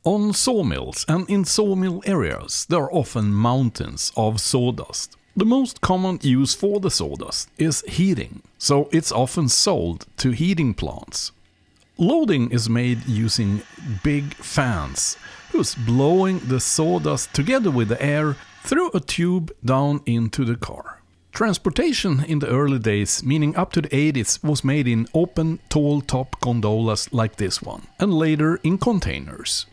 On sawmills and in sawmill areas there are often mountains of sawdust. The most common use for the sawdust is heating, so it's often sold to heating plants. Loading is made using big fans, who's blowing the sawdust together with the air through a tube down into the car. Transportation in the early days, meaning up to the 80s, was made in open, tall top gondolas like this one, and later in containers.